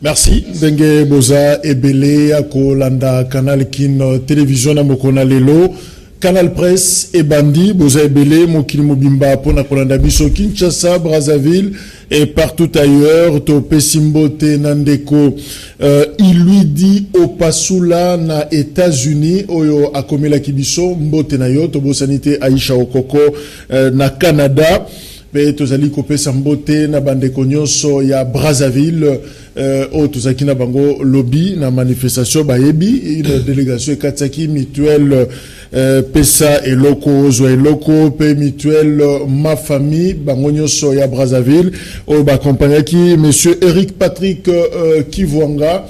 Merci. Denge Boza Ebele Akolanda Canal Kin Télévision na Mokona Lelo Canal Presse et Bandi Boza Ebele Mokili Mobimba Pona Kolanda Biso Kinshasa Brazzaville et partout ailleurs to Pesimbote Nandeko il lui dit au Pasula na États-Unis oyo akomela kibiso mbote na yo to bosanité Aisha Okoko na Canada. Mais tozali kopesa mbote na bandeko nyonso ya Brazzaville o tozaki na bango lobby na manifestation bayebi une délégation ekataki mutuelle pesa eloko zo eloko pe mutuelle ma famille bango nyonso ya Brazzaville o ba accompagnaki monsieur Eric Patrick Kivwanga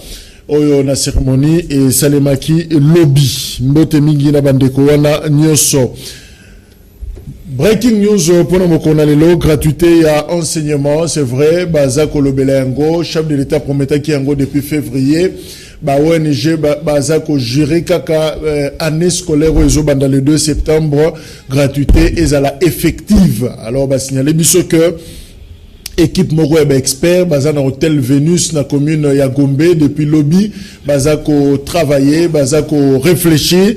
oyo na cérémonie et salemaki lobby mbote mingi na bandeko wana nyonso. Breaking news pour nous connaître gratuité à enseignement, c'est vrai. Baza Kolobelango, chef de l'État promettait qui ango depuis février. Ba ONG baza ko gérer kaka année scolaire au banda le 2 septembre gratuité et à la effective. Alors ba signaler biso que équipe moko ya expert baza na hôtel Vénus na commune ya Gombe depuis lobby baza ko travailler baza ko réfléchir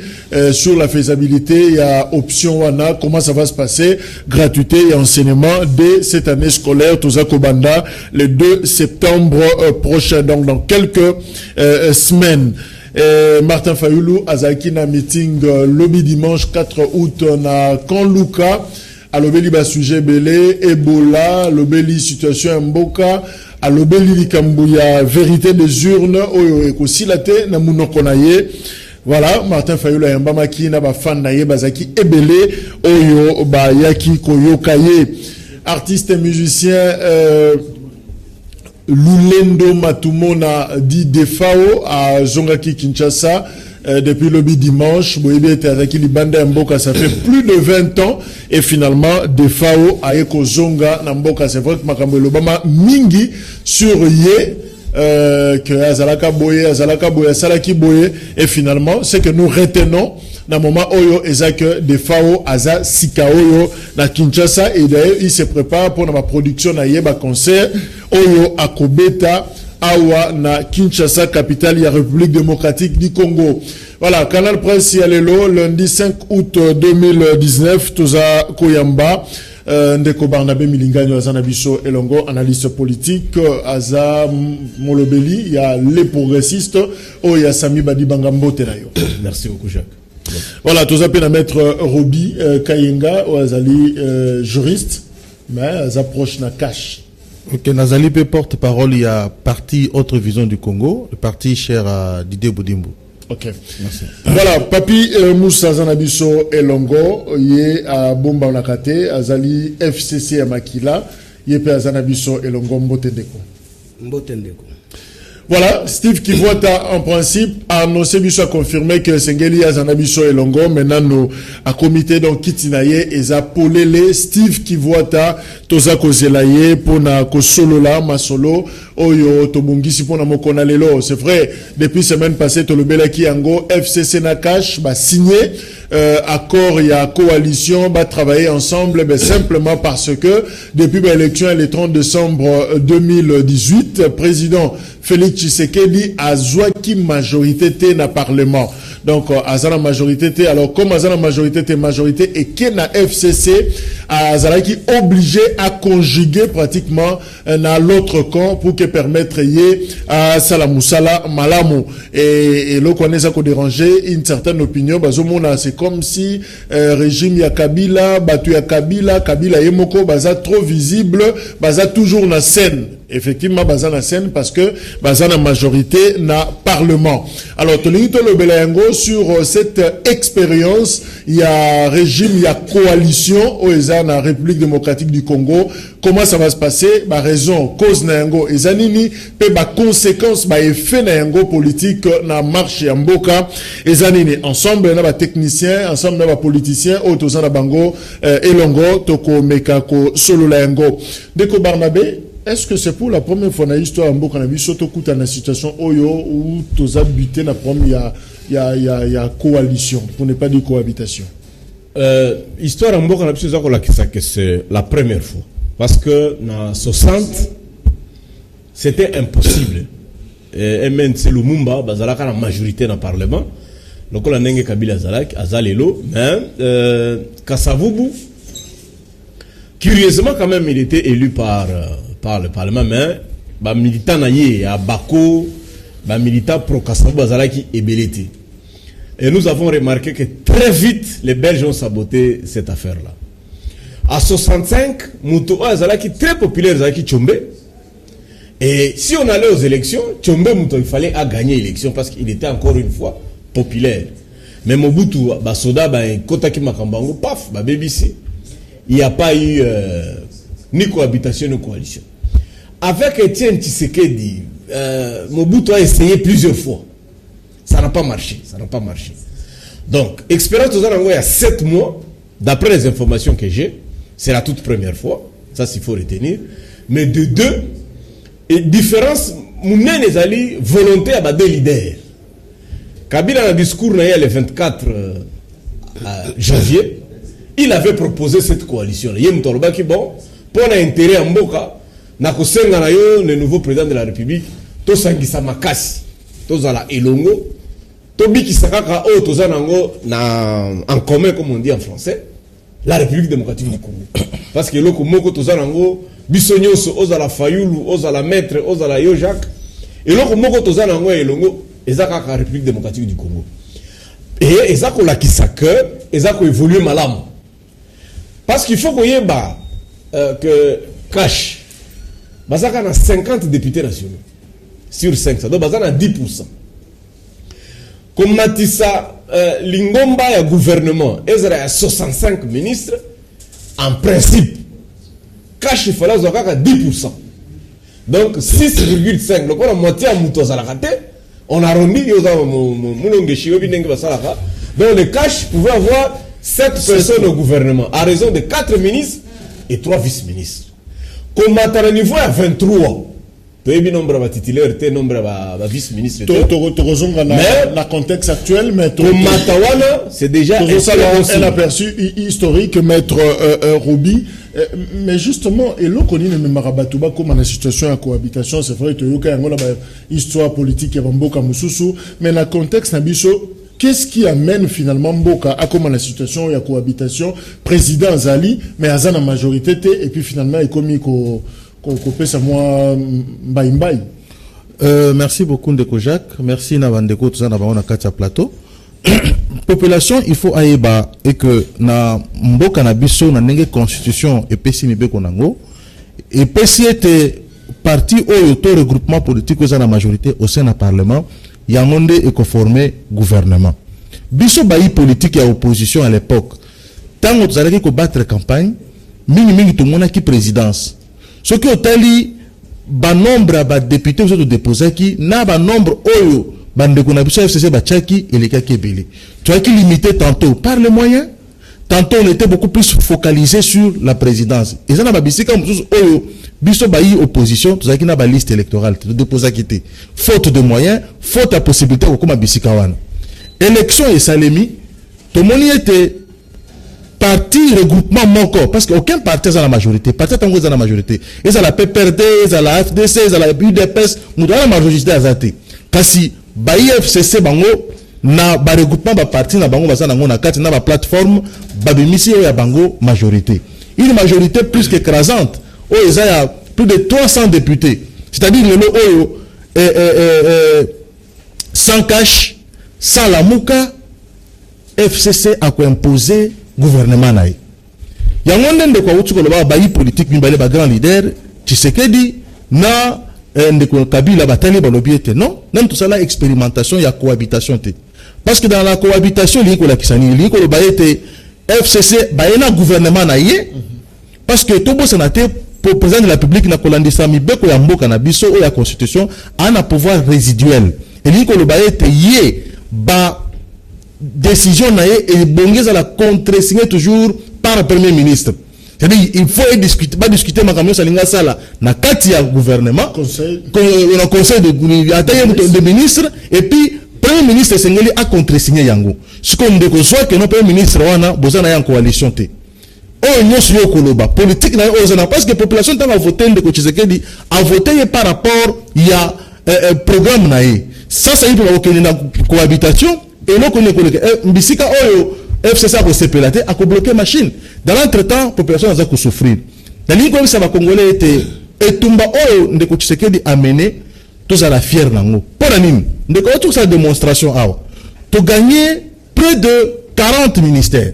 sur la faisabilité ya option wana comment ça va se passer gratuité et enseignement dès cette année scolaire tozako banda le 2 septembre prochain donc dans quelques semaines. Martin Fayoulou azaki na meeting lobby dimanche 4 août na Kanluka. Alobeli ba sujet belé Ebola, alobeli situation mboka, alobeli likambuya vérité des urnes oyo ekosilate na munoko na ye. Voilà, Martin Fayoulou yamba maki na ba fan na ye bazaki ebele oyo ba yaki koyoka ye. Artiste et musicien Lulendo Matumona dit Defao à Zongaki Kinshasa. Depuis le dimanche, Boyebi était avec Libanda Mboka, ça fait plus de 20 ans, et finalement, Defao a Eko Zonga Namboka, c'est vrai que Makambo Lobama Mingi sur Ye, que Azalaka Boye, Salaki Boye, et finalement, c'est que nous retenons, dans le moment Oyo, Ezak Defao, Aza Sikaoyo, na Kinshasa, et d'ailleurs, il se prépare pour ma production na Yeba concert, Oyo Akobeta, Awa na Kinshasa, capitale de la République démocratique du Congo. Voilà, Canal Presse Yalelo, lundi 5 août 2019, Toza Koyamba, Ndeko Barnabé Milinganyo, Azanabiso Elongo, analyste politique, Aza Molobeli, il y a les progressistes, il y a Sami Badi Bangambo Tenayo. Merci beaucoup, Jacques. Voilà, Toza Pena Maître Roby Kayenga, Azali juriste, mais Aza proche na cash. Ok, Nazali P porte-parole, il y a parti Autre Vision du Congo, le parti cher à Didier Boudimbo. Ok. Merci. Voilà, Papi Moussa Zanabiso Elongo, yé à Bomba Nakate, Azali FCC à Makila, yé pe Zanabiso Elongo Mbotendeko. Mbotendeko. Voilà, Steve Kivwata, en principe, a annoncé, a confirmé que Sengeli Azanabiso et Longo, maintenant, nous, à comité, donc, Kitinaye, et Zapolele, Steve Kivwata, Toza Kozelaye, Pona Kosolola, Masolo, Oyo, Tobungisi, Pona Mokonalelo. C'est vrai, depuis semaine passée, Tolobela Kiango, FCC Nakash, signé, accord, il y a coalition, travailler ensemble, simplement parce que, depuis l'élection, le 30 décembre 2018, président Félix Tshisekedi a joué majorité na parlement. Donc, Azana majorité, alors comme Azana majorité et Kena FCC, Azana qui obligé à conjuguer pratiquement dans l'autre camp pour que permettre à Salamoussala Malamu. Et l'on connaît ça qu'on déranger une certaine opinion. C'est comme si régime ya Kabila, Batu ya Kabila, Kabila Yemoko, baza trop visible, baza toujours na scène. Effectivement, bazana scène parce que bazana majorité na parlement. Alors, Tolito Lobelango sur cette expérience, il y a régime, il y a coalition au na République démocratique du Congo. Comment ça va se passer? Ba raison, cause na yango ezanini, pe ba conséquence, ba effet na yango politique na marche ya mboka ezanini. Ensemble na ba technicien, ensemble na ba politicien, au tozana bango elongo toko mekako solo la yango. Deko Barnabé. Est-ce que c'est pour la première fois dans l'histoire en Mboka na biso to kuta na situation oyo où tous habités na première il y a coalition pour ne pas dire cohabitation. Histoire en Mboka na biso que c'est la première fois parce que dans 60 c'était impossible. Et même c'est Lumumba bazalaka la majorité dans le parlement. Donc la ndenge Kabila azalelo mais Kasavubu curieusement quand même il était élu par le Parlement, mais les militants à Bako, les militants pro-Kassabou Bazalaki et Belete. Et nous avons remarqué que très vite, les Belges ont saboté cette affaire-là. À 65, Moutou Azalaki très populaire, Azalaki Tchombe. Et si on allait aux élections, Tchombe Moutou, il fallait gagner l'élection parce qu'il était encore une fois populaire. Mais Mobutu, Basoda, Kotaki Makambango, paf, BBC. Il n'y a pas eu ni cohabitation ni coalition. Avec Etienne Tshisekedi, Mobutu a essayé plusieurs fois. Ça n'a pas marché. Donc, expérience il y a 7 mois, d'après les informations que j'ai, c'est la toute première fois. Ça, s'il faut retenir. Mais de deux, et différence, Mounen Ezali, volonté à des leaders. Kabila, dans le discours, le 24 janvier, il avait proposé cette coalition. Il y a un Toroba qui, bon, pour l'intérêt en Mboka, le nouveau président de la République, to sangisa makasi, to zala elongo, to biki sakaka o to zanango na en commun comme on dit en français, la République démocratique du Congo. Parce que loko moko to zanango bisonyoso ozala fayulu, ozala maître, ozala yojak, et loko moko to zanango elongo ezaka la République démocratique du Congo. Et ezako la kisaka, ezako évoluer malamu. Parce qu'il faut qu'on y ait que cash. Bazaka a 50 députés nationaux sur 500. Donc Bazaka a 10%. Comme Matissa, Lingomba et le gouvernement, il y a 65 ministres. En principe, cash il fallait avoir 10%. Donc 6,5. Donc on a moitié à Moutozalakate. On a arrondi. Donc le cash pouvait avoir 7 personnes au gouvernement, à raison de 4 ministres et 3 vice-ministres. Comme à un niveau à 23, tu as un nombre de titulaires, tu as un nombre de vice-ministres. Mais, le contexte actuel, mais comme Matawana, c'est déjà un aperçu historique, maître Roby. Mais justement, et l'on connaît le Marabatuba comme dans la situation de cohabitation, c'est vrai que tu as une histoire politique qui est Mboka Moussoussou, mais dans le contexte Nabiso, qu'est-ce qui amène finalement Mboka à comment la situation de cohabitation, président Zali, mais à la majorité, et puis finalement, il commis qu'on peut savoir Mbaï. Merci beaucoup Ndeko Jacques, merci Navandeko, tout ça on a 4 plateau. Population, il faut aïeba et que na Mboka na biso na nenge constitution et PCI Mibeko Nango et PCI était parti au regroupement politique aux la majorité au sein du Parlement. Yangonde est conformé gouvernement. Biso bayi politique et opposition à l'époque. Tant que vous allez battre campagne, mingi tout le monde qui présidence. Ce qui est allé, nombre de députés vous êtes déposés qui n'a pas nombre oyo bandeko na biso FCC bachaki et les kakebele. Tu as qui limité tantôt par les moyens, tantôt on était beaucoup plus focalisé sur la présidence. Et ça n'a pas bisika oyo biso bayi opposition, tu as qui n'a pas liste électorale, tu déposé qui faute de moyens, faute de possibilité de comme bisika wana. Élection et salemi, tout le monde était parti regroupement moko parce qu'aucun parti est à la majorité, parti tango est à la majorité. Ils à la PPRD, ils à la FDC, ils à la UDPS, nous dans la majorité azate. Kasi bayi FCC bango na ba regroupement ba parti na bango basa nango na kati na ba plateforme ba bimisi ya bango majorité. Une majorité plus qu'écrasante. Oh, il y a plus de 300 députés. C'est-à-dire sans cash, sans la mouka, FCC a imposé gouvernement naï. Il y a un monde de quoi où tu peux bayi politique, une balle grand leader, Tshisekedi, na ndeko Kabila batali balobiete non même tout ça la expérimentation ya cohabitation te parce que dans la cohabitation liko la kisani liko lo baete FCC baena gouvernement na ye parce que tobo sénateur pour président de la République na kolandisa mibeko ya mboka na biso o ya constitution a pouvoir résiduel et liko lo baete ye ba décision na ye et bongeza la contre-signer toujours par le premier ministre. C'est-à-dire il faut discuter makamyo salinga sala na kati ya gouvernement conseil de ministre et puis premier ministre sengeli a contre-signer yango. Ce qu'on dit que soit que non premier ministre wana bozana ya coalition te. Oh nyos yo koloba politique na ozana parce que population tanga voter de Tshisekedi a voté par rapport il y a programme na ye. Ça il peut avoir une cohabitation et non connaît mbisika oyo FCC a sepelate a bloqué machine. Dans l'entretemps, la population a souffrir. Dans l'income, ça va congolais était et tumba oyo ndeko Tshisekedi amené tous à la fière nango. Pour anime, ndeko toute sa démonstration awa. To gagner près de 40 ministères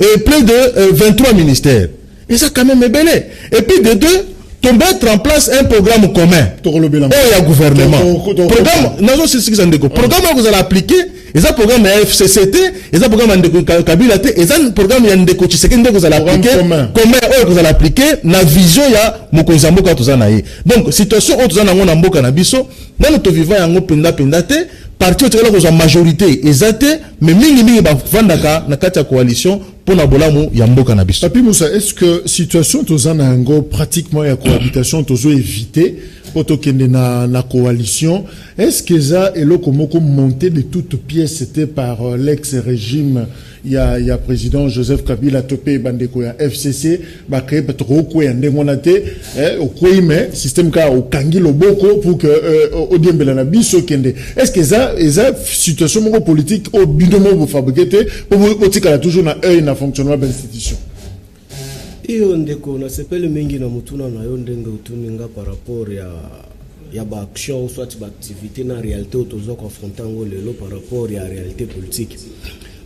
et plus de 23 ministères. Et ça quand même est belé. Et puis de deux, to mettre en place un programme commun. Oh, il y a gouvernement. Programme, non, c'est ce que ça ndeko. Programme que vous allez appliquer. Et ça programme FCCT, et ça programme de Kabila, et ça programme de Tshisekedi que vous allez appliquer, comment vous allez appliquer, la vision ya Mokozambo quand vous en avez. Donc situation où vous en avez un mboka na biso, dans notre vivant ya ngopenda pendate, parti où vous avez majorité, exacte, mais mingi ba vandaka na kati ya coalition pour na bolamu ya mboka na biso. Papi Moussa, est-ce que situation où vous en avez pratiquement ya cohabitation, vous avez évité pour na coalition, est-ce que ça est le monté de toutes pièces c'était par l'ex-régime il y a président Joseph Kabila topé bandeko ya FCC ba créer trop ko ya ndengonate au koime système ka au kangi loboko pour que odiembela na biso kende est-ce que ça situation moko politique au bidomo vous fabriquer pour tika toujours na œil na fonctionnement de l'institution. Iyo ndeko na sepele mingi na mutuna na yo ndenge utuninga par rapport ya ba action soit ba activité na réalité autozo confronter ngo lelo par rapport ya réalité politique.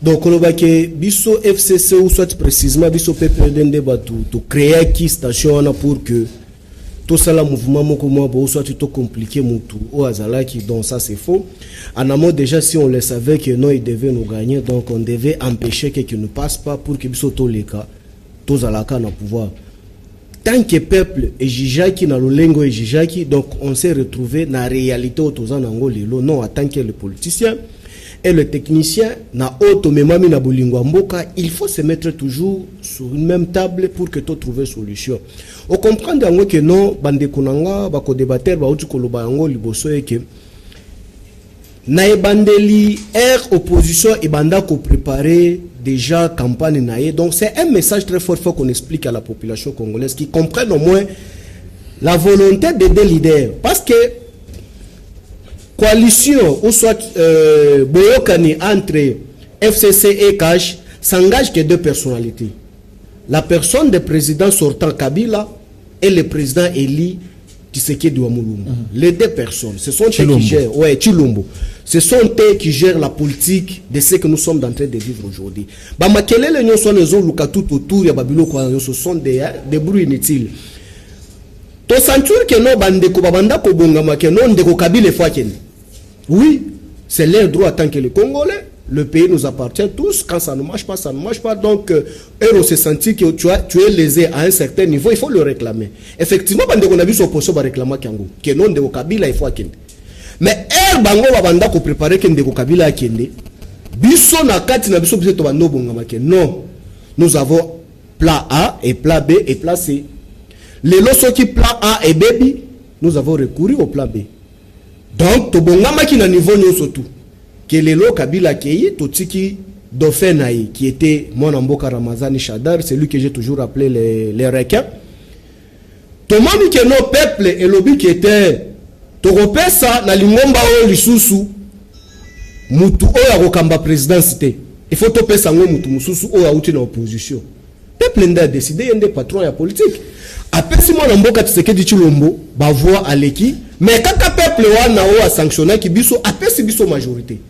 Donc on va que biso FCC ou soit précisément biso PPDND ba to créer qui station pour que tout ça la mouvement moko mo bo soit tout compliqué mutu au azala qui donc ça c'est faux. En amont déjà si on le savait que non il devait nous gagner donc on devait empêcher qu'il ne passe pas pour que biso to les cas tous à la canne à pouvoir. Tant que peuple est jijaki na lolengo est jijaki, donc on s'est retrouvé dans la réalité autour en Angolilo. Non, en tant que le politicien et le technicien na auto memami na bolingo mboka, il faut se mettre toujours sur une même table pour que tu trouves solution. On comprend que non, bande kunanga ba ko débattre ba uti koloba ngo liboso eke na ebandeli opposition et banda ko préparer déjà campagne naïe. Donc c'est un message très fort, il faut qu'on explique à la population congolaise qui comprenne au moins la volonté des leaders. Parce que coalition ou soit boyokani entre FCC et Cash s'engage que deux personnalités. La personne du président sortant Kabila et le président Eli Tshisekedi Wamulumbu. Les deux personnes, ce sont eux qui gèrent, ouais, Chilombo. Ce sont eux qui gèrent la politique de ce que nous sommes en train de vivre aujourd'hui. Bah, makelele nyo so nezo luka tout autour ya babilo kwa ce sont des bruits inutiles. To sentir que non bandeko babanda ko bongama que non ndeko Kabila fois ken. Oui, c'est leur droit en tant que les Congolais. Le pays nous appartient tous. Quand ça ne marche pas, ça ne marche pas. Donc, on se sentit que tu es lésé à un certain niveau, il faut le réclamer. Effectivement, on a vu son poste réclamer Kango. Que non de Kabila, il faut qu'il. Mais bango babanda ko préparer que ndeko Kabila akende. Biso na kati na biso biso bando bongama ke non. Nous avons plat A et plat B et plat C. Les lots qui plat A et B, nous avons recouru au plat B. Donc, to bongama ki na niveau nyoso tout. Que les lots Kabila Kei, Totiki Dofenaï, qui était mon amboka Ramazani Shadar, c'est lui que j'ai toujours appelé les requins. Tomami que nos peuples et lobby qui était Toropesa, na lingomba o lisusu, mutu o ya kokamba présidentité. Il faut toper sango mutu mususu o ya uti na opposition. Peuple nda décidé yende patron ya politique. Après si mon amboka Tshisekedi Tshilombo, ba voix à l'équipe, mais kaka peuple wana o a sanctionné ki biso après si biso majorité.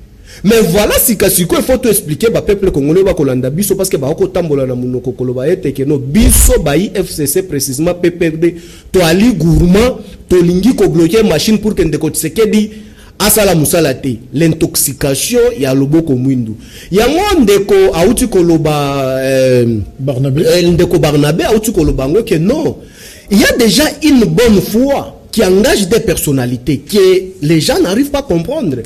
Mais voilà, si il faut tout expliquer au peuple congolais kolanda biso parce que ba ko tambola na munoko koloba ete que no biso ba FCC précisément PPRD to ali gourmand to lingi ko bloquer machine pour que ndeko Tshisekedi asala musala te l'intoxication ya loboko mwindu yango ndeko auti koloba Barnabé ndeko Barnabé auti koloba ngo que non, il y a déjà une bonne foi qui engage des personnalités que les gens n'arrivent pas à comprendre.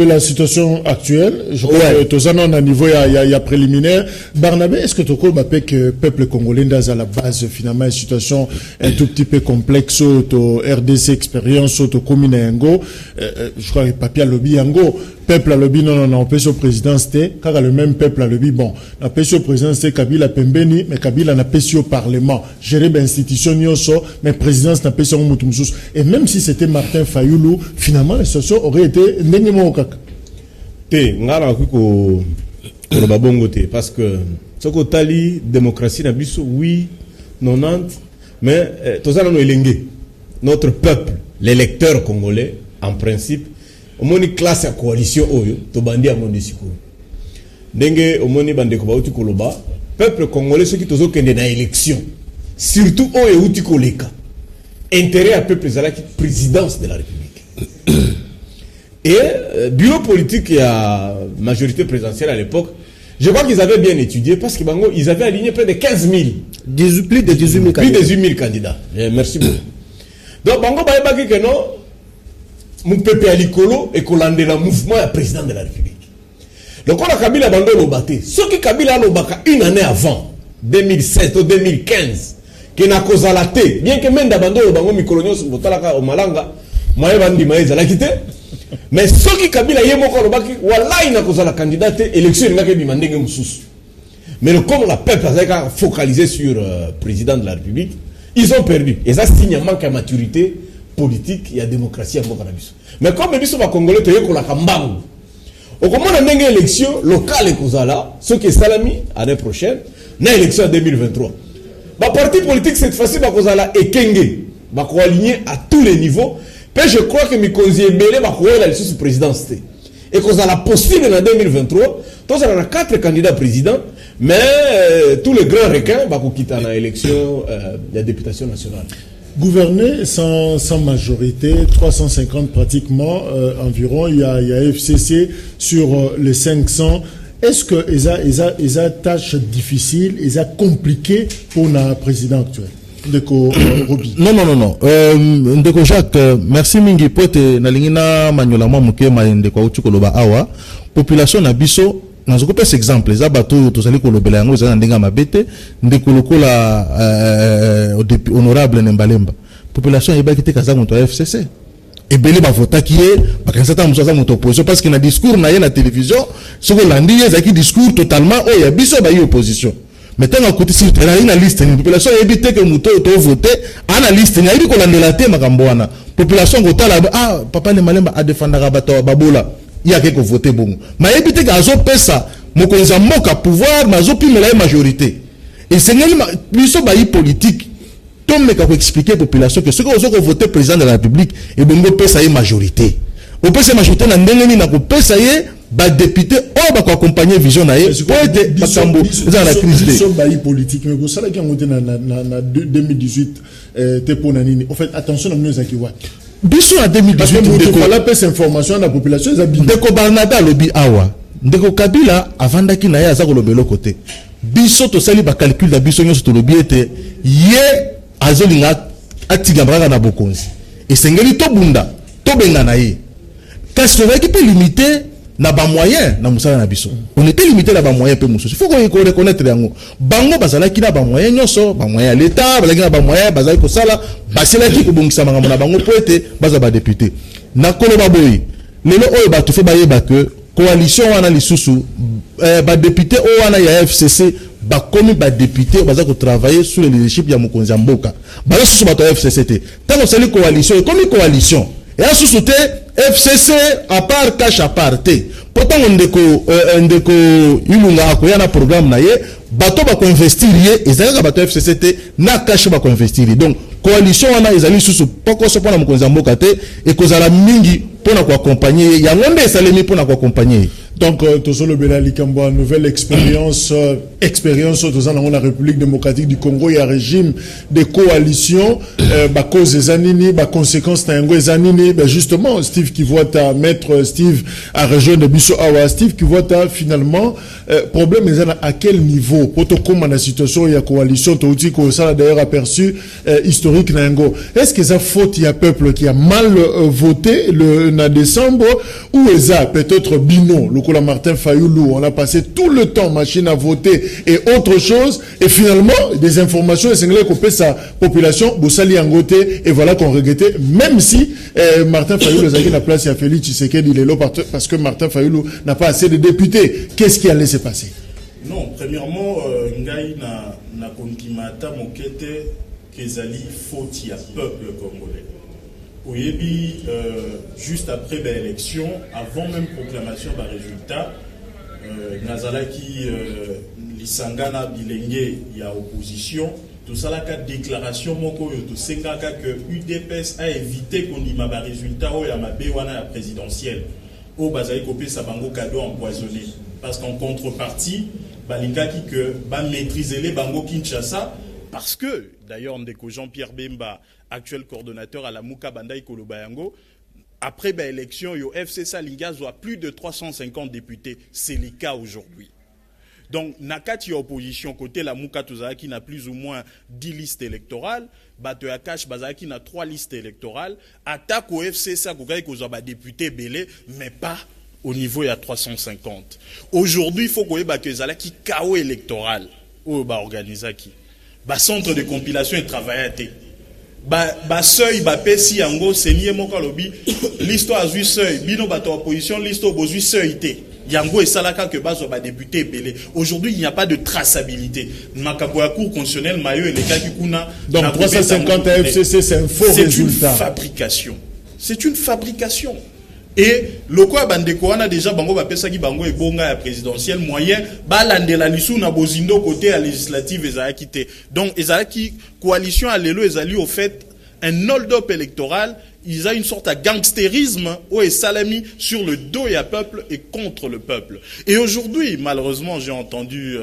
La situation actuelle, je crois que tous en a niveau il y a préliminaire. Barnabé, est-ce que tu crois que le peuple congolais est à la base finalement une situation un tout petit peu complexe au RDC expérience au commune Yango, je crois que papier lobby Yango, peuple à lobby non on peut sur présidence car le même peuple à lobby bon, on peut sur présidence Kabila Pembeni mais Kabila n'a pas sur parlement, gérer l'institution nyoso mais présidence n'a pas sur mutumsus. Et même si c'était Martin Fayoulou, finalement, la situation aurait été ndengemo kaka. Ngara ko babongo te parce que soko tali démocratie na biso oui 90 mais tozana no elenge notre peuple l'électeur congolais en principe omoni classe ya coalition oyo to bandi ya monde siko ndenge omoni bande ko bauti koloba peuple congolais ceux qui tozo kende na élection surtout oyo uti koleka intérêt à peuple zalaki présidence de la République. Et bureau politique et à majorité présidentielle à l'époque, je crois qu'ils avaient bien étudié parce qu'ils avaient aligné près de 15 000. Plus de 18 000 candidats. Plus de 18 000 candidats. Merci beaucoup. Donc, Bango Baïbaki que non, mon peuple à l'icolo et qu'on lande le mouvement à président de la République. Donc, on a Kabila Bango Lobaté. Ceux qui Kabila Lobaka une année avant, 2007 ou 2015, qui n'a causé la thé, bien que même d'abandon au bango mikolonios au botalaka au malanga, moyen bandi maïs à la quitter. Mais ceux qui Kabila yemoko lobaki, wallah il n'a causé la candidate élection il n'a que demandé moussous. Mais comme la peuple a focalisé sur président de la République, ils ont perdu. Et ça signe un manque à maturité politique et à démocratie à Mokanabis. Mais comme les bisous congolais te yeko la kambangu. Au comment on a une élection locale et causala, ceux qui est salami l'année prochaine, une élection en 2023. Ma parti politique cette fois-ci va causer la ekenge, va aligner à tous les niveaux. Puis je crois que mes conseillers belé va courir la sous présidence et cause la possible en 2023. Donc on a 4 candidats présidents, mais tous les grands requins va quitter dans l'élection de la députation nationale. Gouverner sans majorité, 350 pratiquement environ, il y a FCC sur les 500. Est-ce que ils a tâche difficile, ils a compliqué pour le président actuel Ndeko Robi? Non. Ndeko Jacques, merci mingi pote nalingina manyola mwa muke ma ndeko uti koloba awa population na biso nazo kopesa exemple za bato tozali kolobela yango za ndinga mabete ndeko lokola honorable Nembalemba population yebaki te kaza moto FCC et beli ba vota qui est parce que ça muso za moto opposition parce que na discours na ye na télévision ce que landi ye zaki discours totalement oh ya biso ba opposition mais tant côté sur la liste ni population ebité que moto to voter ana liste ni ayi ko landela te makambo wana population ngotala ah papa Nembalemba a défendre bato babola il y a quelque voter bon mais ebité que azo pesa mokonza moka pouvoir mazo pimela majorité et c'est biso ba politique. Tom me ka expliquer la population que ceux qui ont voté président de la République et bongo pesa y majorité. On peut se majorité na ndenge ni na ko pesa y ba député o ba ko accompagner vision na ye pour être bakambo dans la crise de ba politique mais ko sala ki ngote na 2018 te pona nini. En fait attention na nous aki wa. Biso na 2018 de ko la pesa information na population za bi. De ko Barnabé lobi awa. De ko Kabila avandaki na ye aza ko lobelo côté. Biso to sali ba calcul da biso nyoso to lobi ete ye azolinga atigambraka na bokonzi et sengeli to bunda to benga na ye parce que qui peut limiter na ba moyen na musala na biso on était limité na ba moyen pe mususu faut qu'on reconnaître yango bango bazala ki na ba moyen nyoso ba moyen l'état bazala ki na ba moyen bazala ko sala basela ki ko bongisa makambo na bango poete baza ba député na koloba boyi lelo oyo ba to fe ba yeba que coalition wana lisusu ba député o wana ya FCC ba komi ba député baza ko travailler sous le leadership ya mokonzi ya mboka ba susu ba to FCC tant que c'est coalition comme coalition et à susu te FCC à part cash à part pourtant ndeko ilunga ko yana programme na ye bato ba ko investir ye ezaka bato FCC na cash ba ko investir donc coalition wana ezali susu poko so pona mokonzi ya mboka te et kozala mingi pona ko accompagner ya ngonde esalemi pona ko accompagner Donc, Tozolo Bela Likambo, nouvelle expérience dans la République démocratique du Congo, il y a un régime de coalition, cause des anini, conséquences des anini, justement, Steve Kivuata, maître Steve, à région de Bisso Awa, Steve Kivuata, finalement, problème est à quel niveau? Pour tout comme la situation, il y a coalition, ça a d'ailleurs aperçu, historique Nango. Est-ce que ça faute, il y a peuple qui a mal voté le, en décembre, ou est ça peut-être Bino, le Martin Fayoulou, on a passé tout le temps machine à voter et autre chose, et finalement, des informations, et c'est que sa population, Boussali Angoté, et voilà qu'on regrettait, même si Martin Fayoulou a la place, il a Félix Tshisekedi, il est là parce que Martin Fayoulou n'a pas assez de députés. Qu'est-ce qui allait se passer? Non, premièrement, Ngai na kontimata mokete kezali faute ya peuple congolais. Oyebi, juste après l'élection, avant même proclamation des résultats, Nazalaki, Lisangana, Bilenge, il y a opposition, tout ça là, déclaration, moko, tout c'est que UDPS a évité qu'on y m'a résultat, ou y'a ma béwana présidentielle, au Bazaï Kopé Sabango cadeau empoisonné. Parce qu'en contrepartie, Balinga qui que, maîtriser les Bango Kinshasa, parce que, d'ailleurs, Ndeko Jean-Pierre Bemba, actuel coordonnateur à la Mouka Bandai Kolobayango, après l'élection, yo FCC Linga a plus de 350 députés. C'est le cas aujourd'hui. Donc, Nakati opposition, côté la Mouka Tozaki n'a plus ou moins 10 listes électorales, Bato Akash Bazaki n'a 3 listes électorales, attaque au FCC, qu'on a député belé, mais pas au niveau il y a 350. Aujourd'hui, il faut qu'on ait que Zalaki chaos électoral, ou organisaki. Centre de compilation et travail à té. Seuil, pesi yango, senye moka lobi, l'histoire a vu seuil, bino bato opposition, l'histoire a vu seuil té. Yango et salaka que bazo député belé. Aujourd'hui, il n'y a pas de traçabilité. Makabo ya cour constitutionnel, mayo et les cas qui kuna. Donc 350 à FCC, c'est un faux résultat. C'est une fabrication. C'est une fabrication. Et le quoi bandeko a déjà bango bapesa ki bango et bonga ya présidentiel moyen balandela lisu na bozindo côté à législative ezaki té. Donc ezaki coalition à l'élo ezali au fait un hold-up électoral, ils ont une sorte de gangstérisme où est salami sur le dos et à peuple et contre le peuple. Et aujourd'hui, malheureusement, j'ai entendu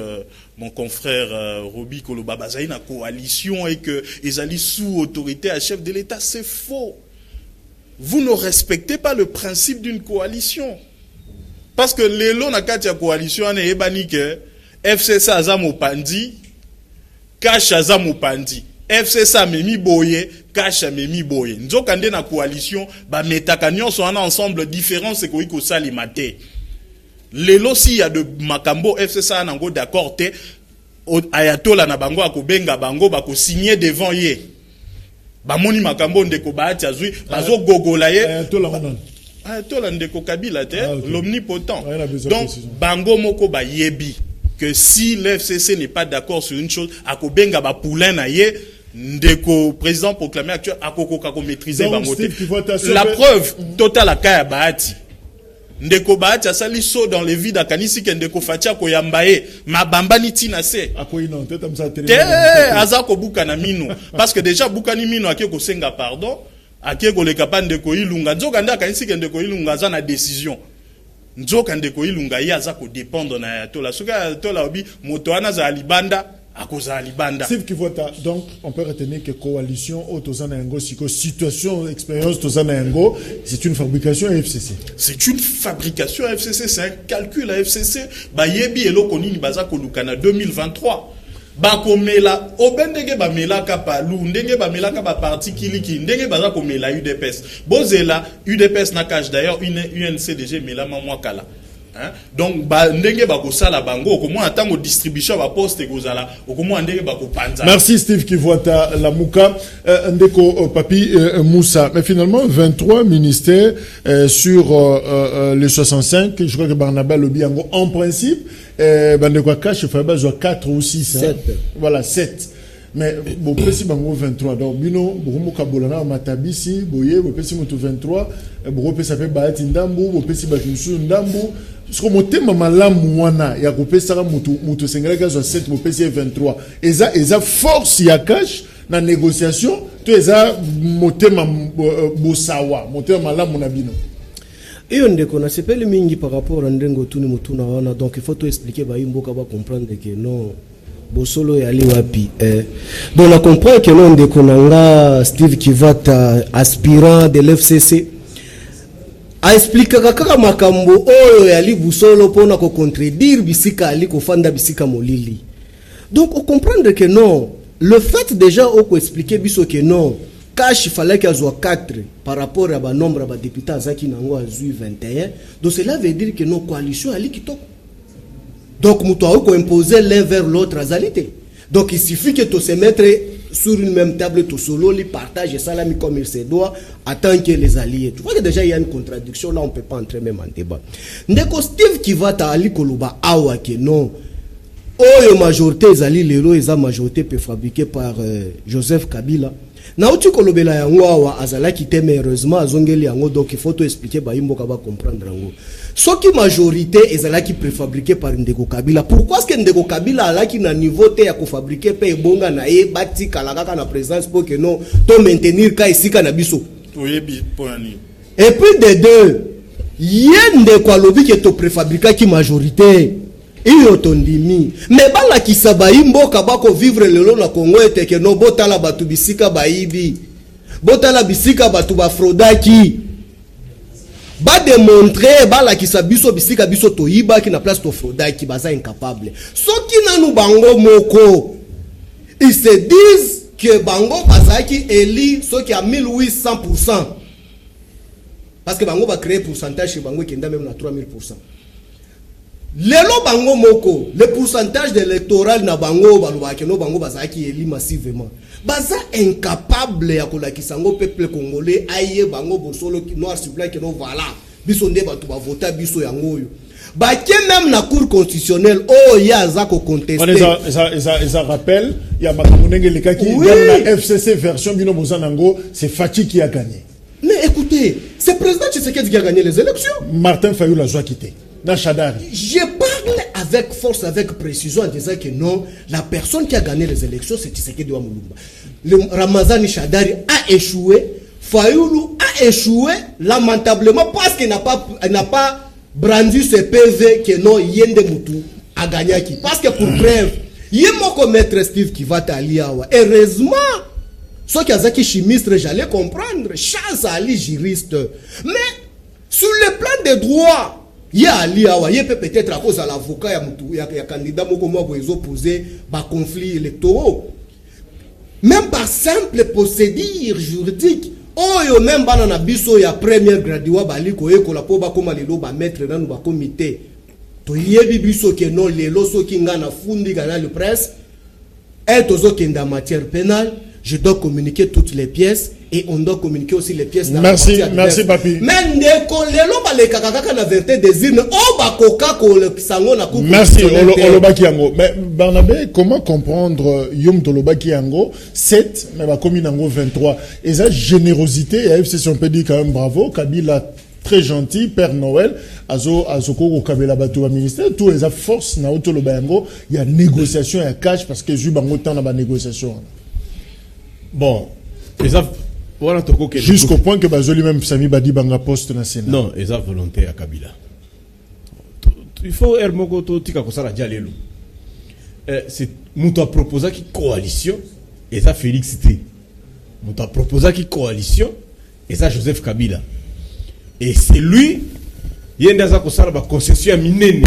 mon confrère Roby Koloba Bazaï na coalition et que ezali sous autorité à chef de l'État, c'est faux. Vous ne respectez pas le principe d'une coalition. Parce que les lots na katia coalition ane ebani que FCC azamo pandi, Cash azamo pandi. FCC memi boye, Cash memi boye. Nzokande na coalition, ba metaka nyonso ana ensemble différent c'est ko sali maté. Les lots si y a de makambo FCC anango d'accord te ayatola na bango akobenga bango bako signer devant ye. Bamoni makambo ndeko baati azui bazo gogola ye tola ndeko Kabila te l'omnipotent. Donc bango moko ba yebi que si l'FCC n'est pas d'accord sur une chose akobenga ba poulain na ye ndeko président proclamé actuel akokoka ko maîtriser bango te. La preuve totale à kaya baati ndeko baati asali so dans les vides akanisi ke ndeko fatia ko yambaye mabamba ni tina se azako buka na mino parce que déjà buka ni mino akeko senga pardon akeko le kapande ndeko ilunga nzoka nda akanisi ke ndeko ilunga za na décision nzoka ndeko ilunga ya azako dépendre na tola soka tola obi moto ana za libanda akoza libanda. Steve Kivuata, donc on peut retenir que coalition Otozana Ngo siko situation expérience Otozana Ngo, c'est une fabrication à FCC. C'est une fabrication à FCC, c'est un calcul à FCC. Ba yebi elo konini baza kolukana 2023. Ba komela obendenge ba melaka palu ndenge ba melaka ba parti kiliki ndenge baza komela UDPS. Bozela UDPS na cache d'ailleurs une UNCDG melama mwakala. Hein? Donc ndenge bakosala bango comment attendre distribution ba poste kozala comment ndenge bakopanza. Merci Steve Kivuata Lamuka ndeko papi Moussa. Mais finalement 23 ministères sur les 65, je crois que Barnaba Lobi en principe bandeko cache faba zo 4 ou 6 7. Voilà 7. Mais bon précis bango 23 donc bino bomo kabolana matabisi boye bo pesi moto 23 bo pesi pe baati ndambu bo pesi bakinsu ndambu ce motema malamu wana ya kopesa moto sengela ka 7 bo pesi 23 eza force ya cash na négociation to eza motema bosawa motema malamu na bino. Et on ne connaît pas les mingi par rapport à Ndengo Tuni Mutuna wana, donc il faut tout expliquer ba imboka ba comprendre que non Bosolo ya li wapi donc on comprend que non de konanga Steve Kivata aspirant de l'FCC a expliqué kaka makambo oyo ya li Bosolo pona ko contredire bisika ali ko fanda bisika molili. Donc on comprend que non, le fait déjà au expliquer biso que non cash il fallait qu'il soit 4 par rapport à ba nombre de députés zaki nango azui 21, donc cela veut dire que nos coalitions ali kitoko. Donc nous devons imposer l'un vers l'autre à zalité. Donc il suffit que tu se mettre sur une même table tout solo, les partages et salami comme il se doit, attend que les alliés. Tu vois que déjà il y a une contradiction là, on ne peut pas entrer même en débat. Ndeko Steve qui va ta ali koluba awa que non. Oh, majorité les alliés lelo eza majorité peut fabriquer par Joseph Kabila. Na uti kolobela yango awa azala kite mais heureusement azongeli yango donc il faut tout expliquer ba imboka ba comprendre yango. Ce qui majorité ezala qui préfabriqué par Ndeko Kabila. Pourquoi est-ce que Ndeko Kabila ala qui na niveau te ya ko fabriquer pe bonga na e bati kalaka na présence pour que non to maintenir ka isika na biso. Toyebi ponani. Et puis de deux, yende kwa lobi que to préfabriqué qui majorité. Iyo tondimi mais bala kisaba imboka bako vivre lelo na Congo ete que no botala batu bisika baibi botala bisika batu ba fraudaki ba démontrer bala kisabiso bisika biso to yiba ki na place to fraudaki baza incapable soki nanu bango moko ils se disent que bango bazaki eli soki à 1800% parce que bango ba créer pourcentage bango kenda même na 3000%. Lelo bango moko, le pourcentage de l'électoral na bango balobaki no bango bazaki eli massivement. Baza incapable ya kolakisa ngo peuple congolais aye bango bosolo noir sur blanc que no voilà. Biso nde batu ba voter biso yango yo. Ba ke même na cour constitutionnelle oh ya za ko contester. Ça rappelle, il y a makamundenge le cas qui dans la FCC version bino bozanango, c'est Fati qui a gagné. Mais écoutez, c'est président Tshisekedi qui a gagné les élections. Martin Fayulu a joie quitté. Je parle avec force, avec précision en disant que non, la personne qui a gagné les élections, c'est Tshisekedi Ouamulumba. Le Ramazani Chadari a échoué, Fayulu a échoué lamentablement parce qu'il n'a pas brandi ce PV que non, Yende Moutou a gagné qui. Parce que pour preuve, Yemoko maître Steve qui va t'aliawa. Heureusement, ceux qui ont été chimistes, j'allais comprendre, chance à Ali juriste. Mais sur le plan des droits, il y a Ali Awa, il peut peut-être à cause de l'avocat, il y a candidat qui ont opposé par conflit électoraux. Même par simple procédure juridique, oh yo même banana biso ya première graduat bali ko ekola po ba koma lelo ba mettre dans ba comité. To yebi biso ke non lelo so kinga na fundi gana le presse. Et tozo kenda matière pénale, je dois communiquer toutes les pièces et on doit communiquer aussi les pièces. Merci papi. Mais ndeko lelo baleka kaka na vérité des urnes o bakoka ko le sango na coupe. Merci Olobaki yango. Mais Barnabé, comment comprendre Yom Tolobaki yango 7 mais ba commune yango 23 et ça générosité et FCC on peut dire quand même bravo Kabila très gentil Père Noël azoko ko kabela bato ba ministère tous les forces na Toloba yango il y a négociation et cash parce que jubango temps na ba négociation. Bon, jusqu'au point que Bazoli même Sami Badi Banga poste national. Non, ils ont volonté à Kabila. Il faut Hermogoto Tika Kosara Dialelo. C'est Mouta proposé qui coalition et ça Félix T. Mouta proposé qui coalition et ça Joseph Kabila. Et c'est lui, il y a une concession à Minene.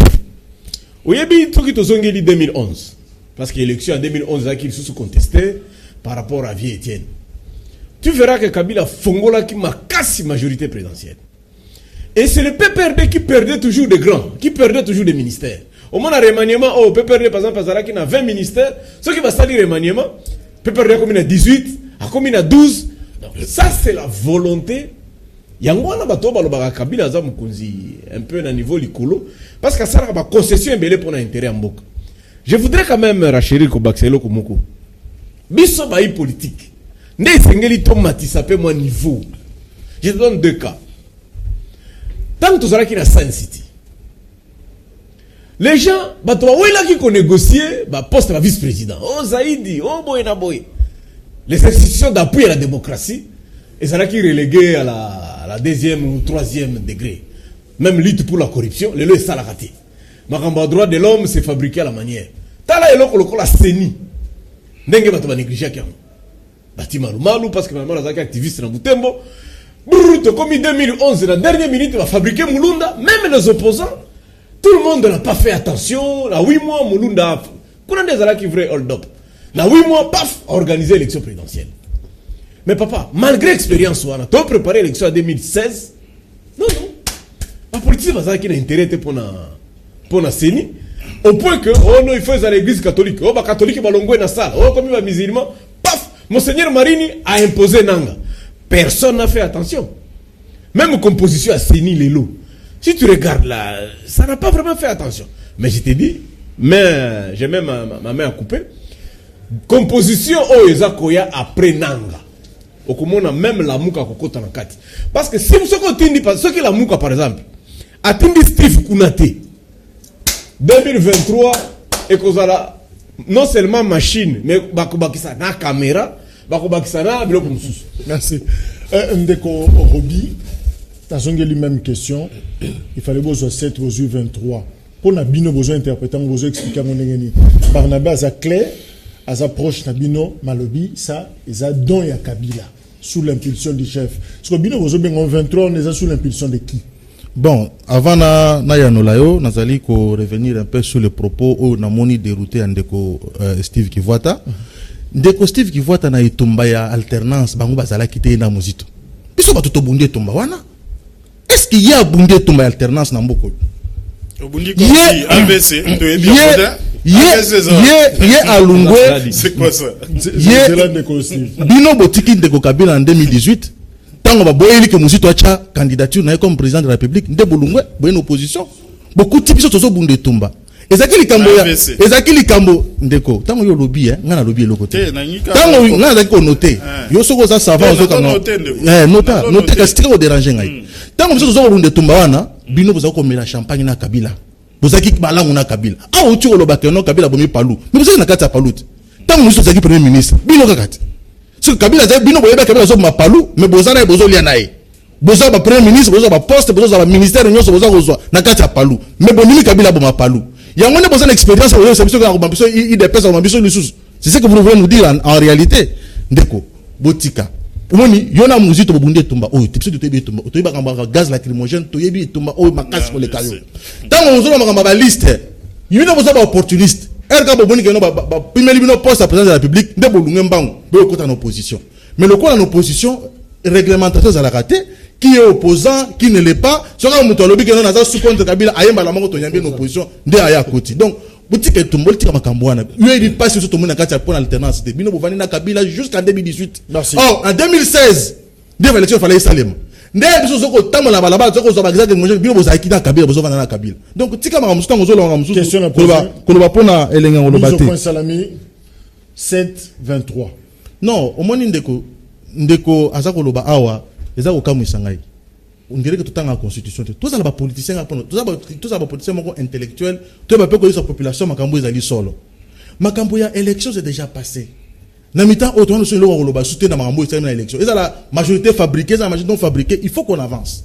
Oyebi Toki Tozongeli 2011. Parce que l'élection en 2011 là qu'il se contestait par rapport à Vie Etienne. Tu verras que Kabila fongola qui m'a cassé majorité présidentielle. Et c'est le PPRD qui perdait toujours des grands, qui perdait toujours des ministères. Au moment de remaniement, oh, PPRD par exemple, qui a 20 ministères, ce qui va se dire remaniement, PPRD a combien à 18, a combien à 12. Donc, ça c'est la volonté. Yangwana bato balobaka Kabila za mukunzi un peu na niveau likolo parce que ça va concession embelé pour l'intérêt en boka. Je voudrais quand même rachérir ko Baxelo ko moko. Biso ba politique. Nde sengeli tomatisa pe moi niveau. Je te donne deux cas. Tant que tu seras qui na Sun City. Les gens bato wa là qui ko négocier ba poste la vice-président. Oh Zaidi, oh boy na boy. Les institutions d'appui à la démocratie et ça qui relégué à la deuxième ou troisième degré. même lutte pour la corruption, le est ça la raté. Makamba droit de l'homme c'est fabriqué à la manière. Tala eloko lokola seni. Ndenge bato ba négliger kiamo. Bati malu parce que maman azaki activiste na Butembo. Brrr, comme 2011 la dernière minute va fabriquer Mulunda, même les opposants. Tout le monde n'a pas fait attention. Dans 8 mois Mulunda kuna des ala qui vrai hold up. Dans 8 mois paf, organiser l'élection présidentielle. Mais papa, malgré l'expérience on a préparé l'élection en 2016. Non. La politique va qui n'a intérêt pour na seni au point que oh non il faut à l'église catholique. Oh ba catholique ba longwe na salle. Oh comme il va musulman, paf, Monseigneur Marini a imposé nanga. Personne n'a fait attention. Même composition à seni les lots. Si tu regardes là, ça n'a pas vraiment fait attention. Mais je t'ai dit, mais j'ai même ma main à couper. Composition oh ezakoya après nanga. Okomona même la muka kokota na kati. Parce que si vous continuez pas ce que la muka par exemple atindi Steve Kunate 2023 et kozala non seulement machine mais bakobakisa na caméra bakobakisa na biloko mususu. Merci. Ndeko Robi, t'as songé la même question. Il fallait besoin 7 vos 23. Pour na bino besoin interpréter, besoin expliquer mon ngeni. Barnabé a clair, à sa proche na bino malobi ça ils don ya Kabila sous l'impulsion du chef. Parce que bino besoin ben 23 on est sous l'impulsion de qui? Bon, avant na yanolayo, nazali ko revenir un peu sur les propos où na moni dérouté Ndeko Steve Kivuata. Ndeko Steve Kivuata na itumba ya alternance bango bazala kite na muzito. Biso batuto bunde tumba wana. Est-ce qu'il y a bunde tumba ya alternance na mboko? Obundi ko AVC to Ye alungwe. C'est quoi ça? C'est là Ndeko Steve. Bino botiki Ndeko Kabila en 2018. Tant on va boyer que Mousito a candidature comme président de la République, nde bolungwe boyer opposition. Beaucoup de types sont bunde tumba. Ezaki likambo ndeko. Tant yo lobby ngana lobby eloko te. Tant on ngana ko noter. Yo soko za savoir zo kana. Noter ka stika ko déranger ngai. Tant on zo bunde tumba wana, bino boza ko mela champagne na Kabila. Bozaki balangu na Kabila. Ah otu ko lobaka no Kabila bomi palu. Mais bozaki na kata palu. Tant on zaki premier ministre, bino kakati. Si Kabila zai bino boyeba Kabila zo mapalu mais bozana bozo lia nae bozo ba premier ministre bozo ba poste bozo ba ministère nyonso bozo kozwa na kati ya palu mais bonimi Kabila bo mapalu yango ne bozana expérience bozo sabiso ka kombiso il dépêche kombiso lisusu. C'est ce que vous voulez nous dire en réalité ndeko botika omoni yona muzito bobunde tumba oyo tipso de tebi tumba otoyeba kamba gaz lacrymogène toyebi tumba oyo makasi ko le kayo tango ozo makamba ba liste yina bozo ba opportuniste. Erga boboni que no ba premier bino poste à président de la République nde bolunge mbango be ko en opposition. Mais le quoi en opposition réglementation za la raté qui est opposant qui ne l'est pas sera muto lobi que non aza sous contre Kabila ayemba la mango to nyambi en opposition nde aya koti. Donc boutique tumbol tika makambo wana yo dit pas sur tout monde na kati pour l'alternance de bino bovani na Kabila jusqu'en 2018. Merci. Oh en 2016 des élections fallait Salem. Nde biso zoko tamo la balaba zoko zo bagza de moje bino bozaki na Kabila bozo vana na Kabila. Donc tika ma musuka ngozo la musuka question na koloba pona elenga ngolobate. Point Salami 7-23. Non, au moins ndeko azako loba awa ezako kamwisa ngai. On dirait que tout en constitution tous ça ba politicien tous ça ba politicien moko intellectuel tout ba pe ko sa population makambo ezali solo. Makambo ya élection c'est déjà passé. Na mitan autant sur le loba soutenir na makambo ezali na élection. Eza la majorité fabriquée, la majorité non fabriquée, il faut qu'on avance.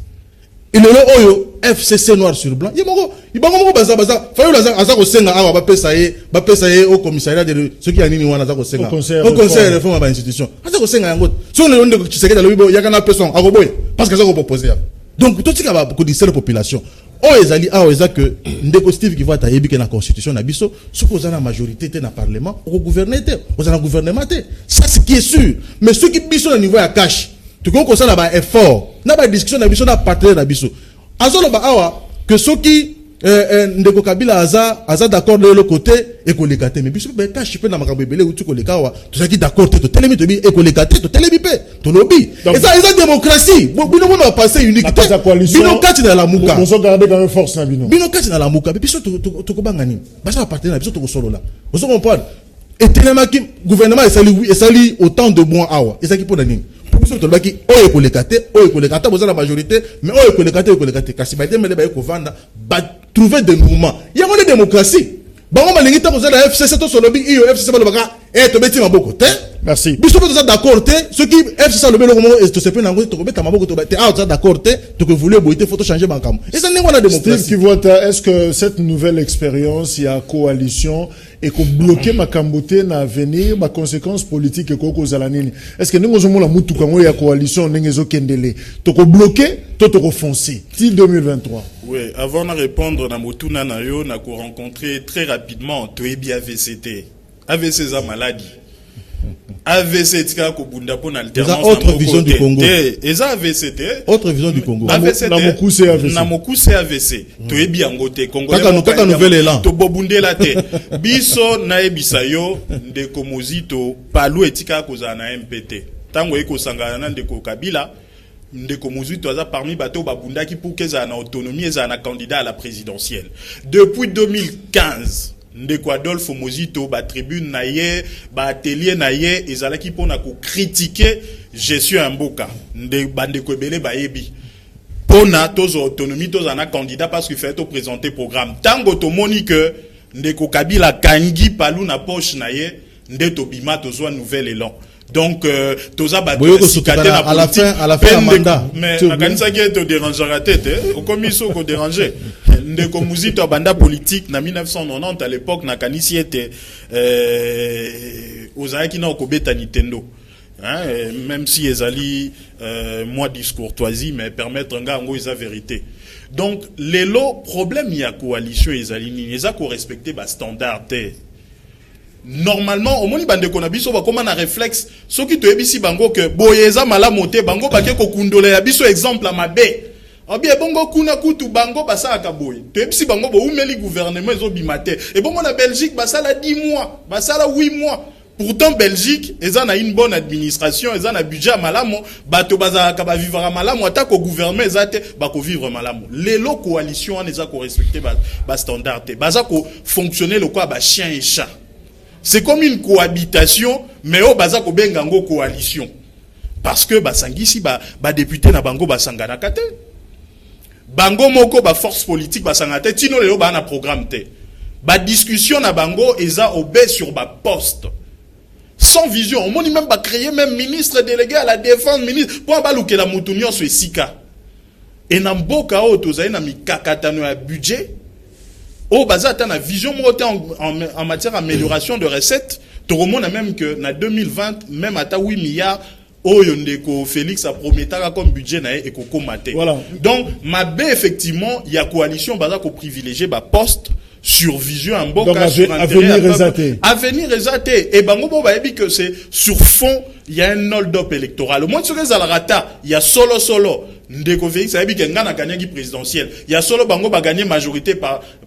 Et le oyo FCC noir sur blanc. Ibango moko baza fayo la azako senga awa ba pesa ye au commissariat de ce qui anini wana azako senga. Au conseil de réforme ba institution. Azako senga yango. So le onde Tshisekedi la lobibo yakana person akoboy parce que azako proposer. Donc tout ce qui va ko dire la population. Oh ezali awa eza que ndeko Steve qui va ta yebi que na constitution na biso soko za na majorité te na parlement au gouverner te. Au za na gouvernement te. Ça c'est qui est sûr. Mais ceux qui biso na niveau ya cash tu comprends ça là-bas effort na ba discussion na biso na partenaire na biso azolo ba awa que ceux qui ndeko Kabila aza d'accord de l'autre côté et ko lekate mais biso ba cash pe na makambo ebele uti ko lekawa to saki d'accord te to telemi to bi et ko lekate to telemi pe to lobby et ça démocratie bino mona passer unique bino kati na la muka on se garder quand même force na bino kati na la muka biso to ko banga ni ba ça partenaire biso to ko solo là vous comprenez et tellement que gouvernement esali autant de mois awa esaki pour nani pour to baki oyo ko lekate boza la majorité mais oyo ko lekate kasi ba demele ba ko vanda ba trouver des mouvements il y a une démocratie bango malingi ta boza la FCC to solobi iyo FCC ba lobaka et to beti maboko te. Merci. Biso peut être d'accord te, ce qui FCC le belo comment est to se peut nango to beta maboko to te out d'accord te, to que voulez boiter faut changer bankam. Et ça n'est pas la démocratie. Steve Kivota, est-ce que cette nouvelle expérience, il y a coalition et qu'on bloquer ma camboté na venir, ma conséquence politique et koko zalanini. Est-ce que nous avons la moutou quand il y a coalition n'engezo kendele. To ko bloquer, to ko foncer. Ti 2023. Oui, avant de répondre na motuna na yo, na ko rencontrer très rapidement Toebi AVCT. AVC za maladie. AVC tika ko bunda pour l'alternance. Autre vision du Congo. Eza AVCT. Autre vision du Congo. AVCT. Na moku c'est AVC. Toebi yango te Congo. Kaka nouvel élan. To bobunde la te. Biso na ebisa yo ndeko mozito palu etika ko za na MPT. Tango eko sangana na ndeko Kabila. Ndeko mozito aza parmi bato babunda ki pour que za na autonomie za na candidat à la présidentielle. Depuis 2015 ndeko Adolphe Mozito ba tribune na ye ba atelier na ye ezalaki pona ko critiquer gestion mboka ndeko ebele ba yebi pona tozo autonomie toza na candidat parce qu'il fait to présenter programme tango to moni que ndeko Kabila kangi palu na poche na ye ndeto bima tozo nouvel élan. Donc toza à la fin mandat mais na kanisa ke to déranger la tête au commission ko déranger ndeko muzito banda politique na 1990 à l'époque na kanisi était ozaki na okobeta Nintendo hein, même si ezali moi discourtoisie mais permettre nga ngo eza vérité. Donc les lots problème ya coalition ezali ni eza ko respecter ba standard te. Normalement au moni bande ko na biso ba koma na réflexe soki to ebisi bango que boyeza mala monter bango bake ko kundola ya biso exemple à mabe bien bongo kuna kutu bango basa akaboy to ebisi bango bo umeli gouvernement ezo bimate et bon na Belgique basala 10 mois basala 8 mois. Pourtant Belgique eza na une bonne administration eza na budget malamo bato baza ka ba vivre malamo atako gouvernement ezate ba ko vivre malamo les lo coalition on eza ko respecter ba standard te baza ko fonctionner le quoi ba chien et chat. C'est comme une cohabitation, mais au baza ko bengango coalition. Parce que basangisi ba député na bango basangana kate. Bango moko ba force politique basangate tino lelo ba na programme te. Ba discussion na bango eza obé sur ba poste. Sans vision, on moni même ba créer même ministre délégué à la défense ministre pour ba luke la mutunyo so esika. Et na mboka o tozai na mikakatano ya budget. Oh, bazata na vision en matière d'amélioration de recettes. Tout le monde a même que, na 2020, même à 8 milliards, oh, yondeko Félix a promis comme budget na et koko maté. Voilà. Donc, ma bé, effectivement, il y a coalition, baza ko privilégier, ba poste, sur vision en bon cas, sur avenir résaté. Avenir résaté. Et bango bo ba ebi que c'est sur fond, il y a un hold-up électoral. Au moins, sur les alarata, il y a solo. Ndeko Félix a dit qu'il y a gagné présidentiel. Il y a solo bango ba gagné majorité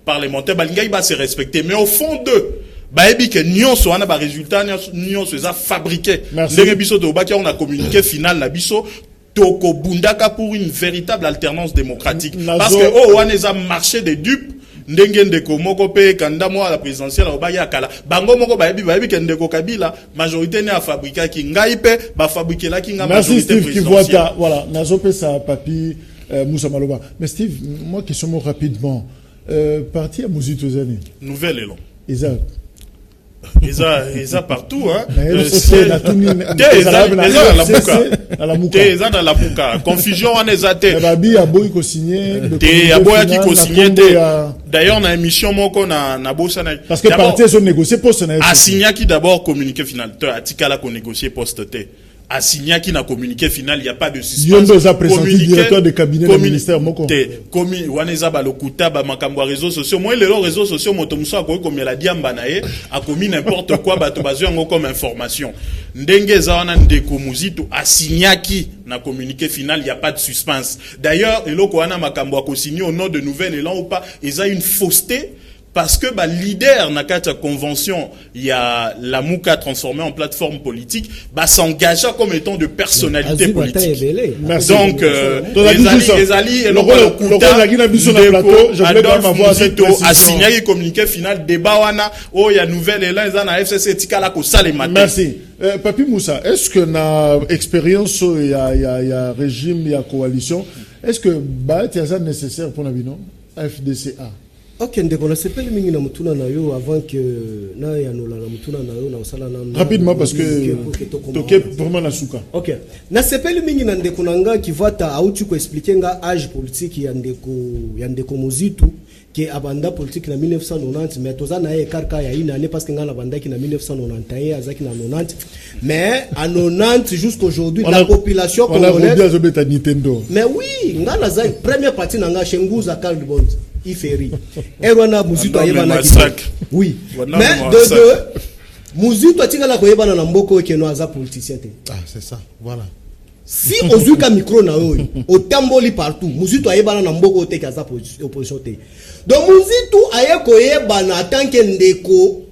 parlementaire. Balinga va se respecter. Mais au fond d'eux, ba ebi que nion so ana ba résultat nion so za fabriqué. Ndenge biso to ba on a communiqué final na biso toko bundaka pour une véritable alternance démocratique. Parce que oh on a marché des dupes. Ndenge ndeko moko pe kanda mo à la présidentielle au baya kala bango moko ba ebi ke ndeko Kabila majorité ne a fabriqué ki ngai pe ba fabriquer la ki nga majorité présidentielle. Merci Steve Kivota. Voilà, nazo pe sa papi Moussa Maloba. Mais Steve, moi question rapidement. Parti à Mozito Zane. Nouvel élan. Exact. Eza partout hein. Eza dans la bouca. Confusion en ezate. Babi a boy ko signé. A boy qui ko signé. D'ailleurs na émission moko na bossa na. Parce que parti sont négocier poste na. A signé qui d'abord communiqué final. Atikala ko négocier poste te. A signé qui n'a communiqué final, il n'y a pas de suspense. Yondo a présenté directeur de cabinet du ministère moko. Komi waneza ba lokuta ba makambo réseaux sociaux. Moi les réseaux sociaux motomuso a comme la diamba nae a commis n'importe quoi bato bazo ngo comme information. Ndenge za wana ndeko muzito a signé qui n'a communiqué final, il n'y a pas de suspense. D'ailleurs, eloko wana makambo a signé au nom de Nouvel Élan ou pas, ils a une fausseté. Parce que bah leader na kata convention, il y a la Mouka transformée en plateforme politique, bah s'engagea comme étant de personnalité politique. Merci. Donc les alliés et le a signé le communiqué final débat wana oh il y a Nouvel Élan ils en a FCC tikala ko sale matin. Merci. Papi Moussa, est-ce que na expérience il y a régime, il y a coalition, est-ce que bah c'est nécessaire pour la bino FDCA Ok, ndeko na sepeli mingi na mutuna na yo avant que na ya nola na mutuna na yo na osala na rapidement parce que toke vraiment na suka. Ok, na sepeli mingi na ndeko nanga kivata auti ko expliquer nga âge politique ya ndeko Muzitu que abanda politique na 1990 mais toza na écart ya une année parce que nga na banda ki na 1991 azaki na 90 mais à 90 jusqu'aujourd'hui la population congolaise mais oui nga na za première partie na nga Shenguza Karl Bond Iferi erwana Muzitu ayebana oui mais de Muzitu atingala ko yebana na mboko ke no aza politicien te. Ah c'est ça, voilà. Si ozuka micro na yo otamboli partout Muzitu ayebana na mboko te ke aza opposition te. Donc Muzitu ayeko yebana en tant que ndeko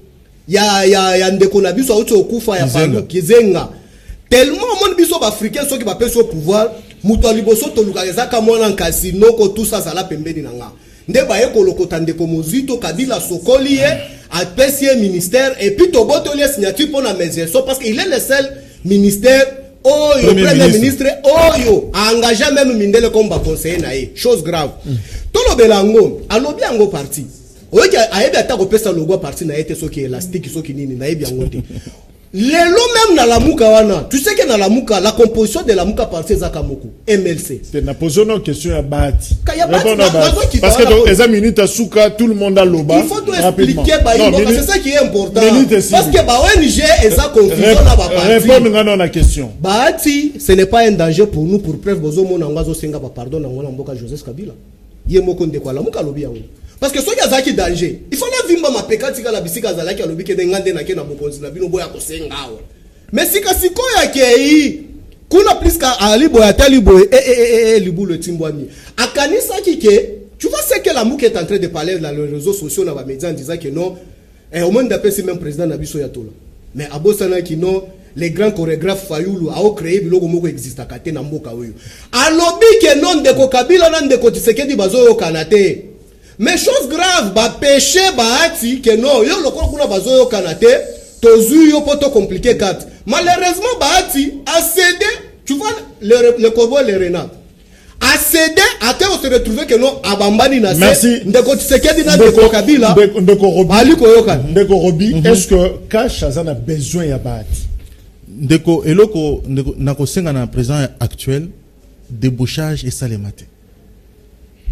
ya ndeko na biso auto okufa ya palo kizenga tellement mon biso ba africain soki ba peso pouvoir muto aliboso to lukazaka kamona nkasino ko tout ça sala pembeni nanga nde ba yeko lokota ndeko Muzitu Kabila sokoliye a pesier ministère et puis to botolier signature pour na mezeso parce qu'il est le seul ministère Oyo premier ministre Oyo a engagé même Mindele comme conseiller naé chose grave. Tolo belango alobi ango parti. Oyo ayebi atako pesa logo parti na été soki élastique soki nini na yebi ango te. Lelo même na lamuka wana. Tu sais que na lamuka la composition de lamuka parti zakamoko MLC. C'est na poser une question à Bahati. Parce que les minutes à souka tout le monde a loba. Il faut tout expliquer c'est ça qui est important. Parce que ba ONG et ça confusion na ba parti. Répondre à la question. Bahati, ce n'est pas un danger pour nous pour preuve bozo mona ngazo senga ba pardon na ngona mboka Joseph Kabila. Yemoko ndeko lamuka lobi yango. Parce que soki azaki danger il faut la vimba mapeka tika la bisika zalaki alobi ke ngande na ke na bokonzi na bino boya kosenga awa mais sika sikoya ke kuna plus ka ali boya tali boy libulo timbwani akanisa kike tu vois ce que la mouke est en train de parler dans les réseaux sociaux na ba médias en disant que non au moins d'après même président na biso ya tola mais abosana ki non les grands chorégraphes Fayulu a créé biloko moko exista kate na mboka oyo alobi ke non de ko Kabila na ndeko Tshisekedi bazo kanate. Mais chose grave, ba péché Bahati que non, yo lokolo kuna bazoyo kanate, tozu yo poto compliqué 4. Malheureusement Bahati a cédé, tu vois le corbeau les renards. A cédé à terre se retrouver que non abambani na merci ndeko Tshisekedi na ndeko Kabila ndeko Robi ali koyoka ndeko Robi est-ce que Kash a besoin ya Bahati ndeko eloko nako senga na président actuel débauchage et salemate.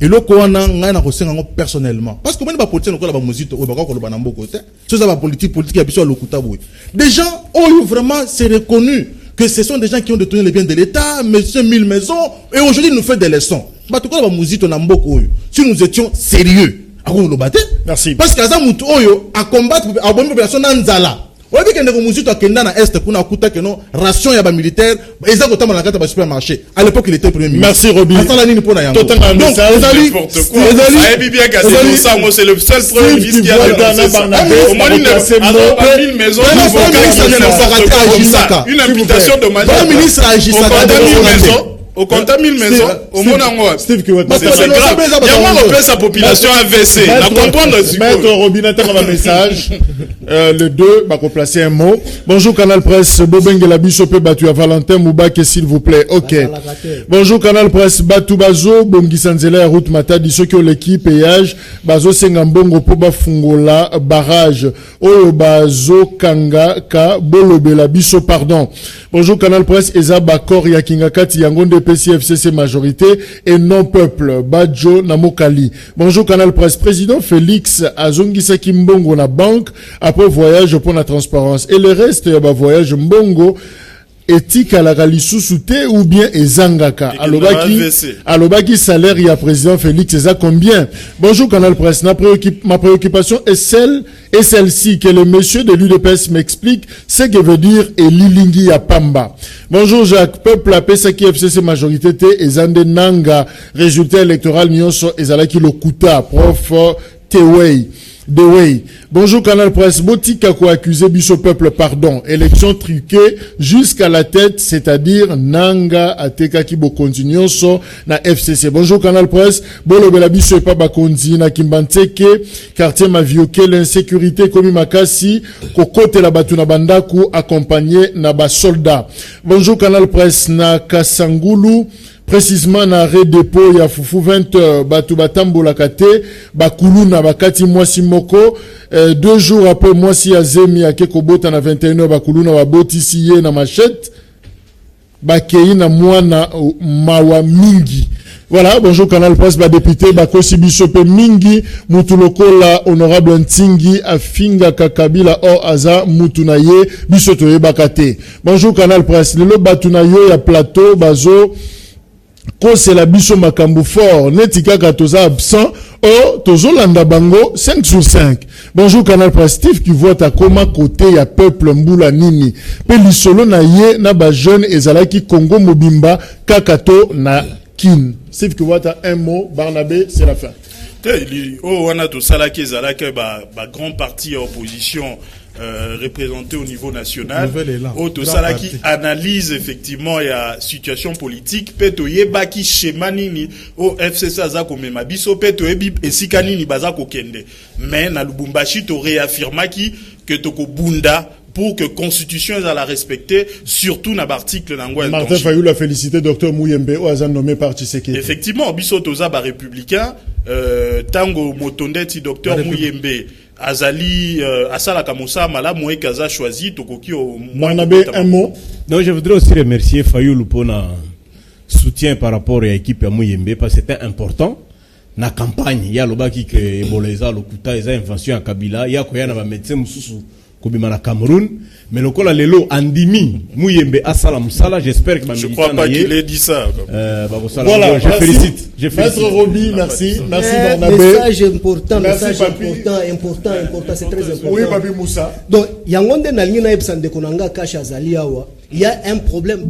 Et le Kouana, n'a pas de personnellement. Parce que moi, je politique, je suis musique, je suis politique, politique, je suis des gens ont vraiment, c'est reconnu que ce sont des gens qui ont détourné les biens de l'État, mais c'est 1000 maisons, et aujourd'hui, ils nous font des leçons. Si nous étions sérieux, merci. Parce que à combattre, à bonne population, Nanzala. On dit que les Muzitu akenda na est kuna kuta que non ration ya ba militaire ezako tama na kata ba supermarché à l'époque il était premier ministre. Merci Robi. Attends nini pona yango. Donc c'est le seul premier ministre qui a au moins une maison une invitation de manière ministre à au compte 1000 maisons au monde en moi Steve qui c'est grave il y a moins de sa population AVC la comprendre Maître Robinata comme un message le 2 va placer un mot. Bonjour Canal Presse Bobengela Bisope Batu à Valentin Moubake s'il vous plaît. OK. Bonjour Canal Presse Batu Bazo Bongisanzela route Matadi ceux qui ont l'équipe péage Bazo Sengambongo po bafungola barrage Oyo Bazo Kanga ka Bolobela Biso pardon. Bonjour Canal Presse Eza Bakor Yakingakati Yangonde PCFCC majorité et non peuple Badjo Namokali. Bonjour Canal Presse président Félix Azongisa Kimbongo na banque après voyage pour la transparence et le reste ya ba voyage mbongo éthique à la ralissusute ou bien ezangaka alobaki salaire ya président Félix eza combien. Bonjour Canal Presse ma préoccupation est celle-ci que le monsieur de l'UDPS m'explique ce que veut dire Elilingi ya Pamba. Bonjour Jacques peuple a pesa ki FCC majorité te ezande nanga résultat électoral nyonso ezalaki lokuta prof Tewei. Bonjour Canal Presse. Botika ko accusé biso peuple pardon. Élection truquée jusqu'à la tête, c'est-à-dire Nanga Ateka ki bo continuons so na FCC. Bonjour Canal Presse. Bolo bela biso pa bakonzi na Kimbanteke, quartier Mavioke, l'insécurité komi makasi, kokote la batu na bandaku accompagné na ba soldat. Bonjour Canal Presse na Kasangulu. précisément na arrêt dépôt ya fufu 20h batu batambola kate bakuluna bakati mwasi moko 2 jours après mwasi ya zemi ya kekobota na 21h bakuluna babotisi ye na machette bakei na mwana mawa mingi. Voilà, bonjour Canal Presse, député Bakosi Bisope Mingi, Mutulokola, honorable Ntingi, Afinga Kakabila, Or Aza, Mutunaye, Bisotoye Bakate. Bonjour Canal Presse, le Batunayo, ya plateau, Bazo, Kose la Biso Makambu fort, Netika Katoza absent, Oh, Tozo Landa Bango, 5 sur 5. Bonjour Canal Presse, Steve qui voit à Koma côté, ya peuple Mboula Nini. Pelisolo na ye, na ba jeune, ezalaki Congo Mobimba, Kakato na Kin. Steve qui voit un mot, Barnabé, c'est la fin. On a tout ça là qui est là, que grand parti opposition représenté au niveau national. Tout ça là qui analyse effectivement la situation politique. Peto yeba qui schéma nini au FCC azako mema biso peto yebi esika nini bazako kende. Mais na Lubumbashi to réaffirma qui que toko bunda pour que constitution est à la respecter, surtout dans l'article Nangwa. Martin Fayou l'a félicité, docteur Mouyembe, au hasard nommé par Tshisekedi. Effectivement, biso toza ba républicain, tango motondeti docteur Mouyembe, azali, asala kamosa mala moe kaza choisi, tokoki au Barnabé, un mot. Non, je voudrais aussi remercier Fayou pour na soutien par rapport à l'équipe à Mouyembe, parce que c'était important. Na campagne, il y a le baki que Eboleza, le Kuta, ils ont invention à Kabila, il y a quoi, il y a un médecin Moussou. Kobima na Cameroun, mais le kola lelo andimi Mouyembe asala musala, j'espère que je crois pas qu'il ait dit ça. Voilà, je félicite. Maître Roby, merci. Merci Barnabé. Message important, merci, message papi. important, c'est très important. Oui, Papi Moussa. Donc, yangonde na lingina epsande konanga kasha zali awa, il y a un problème.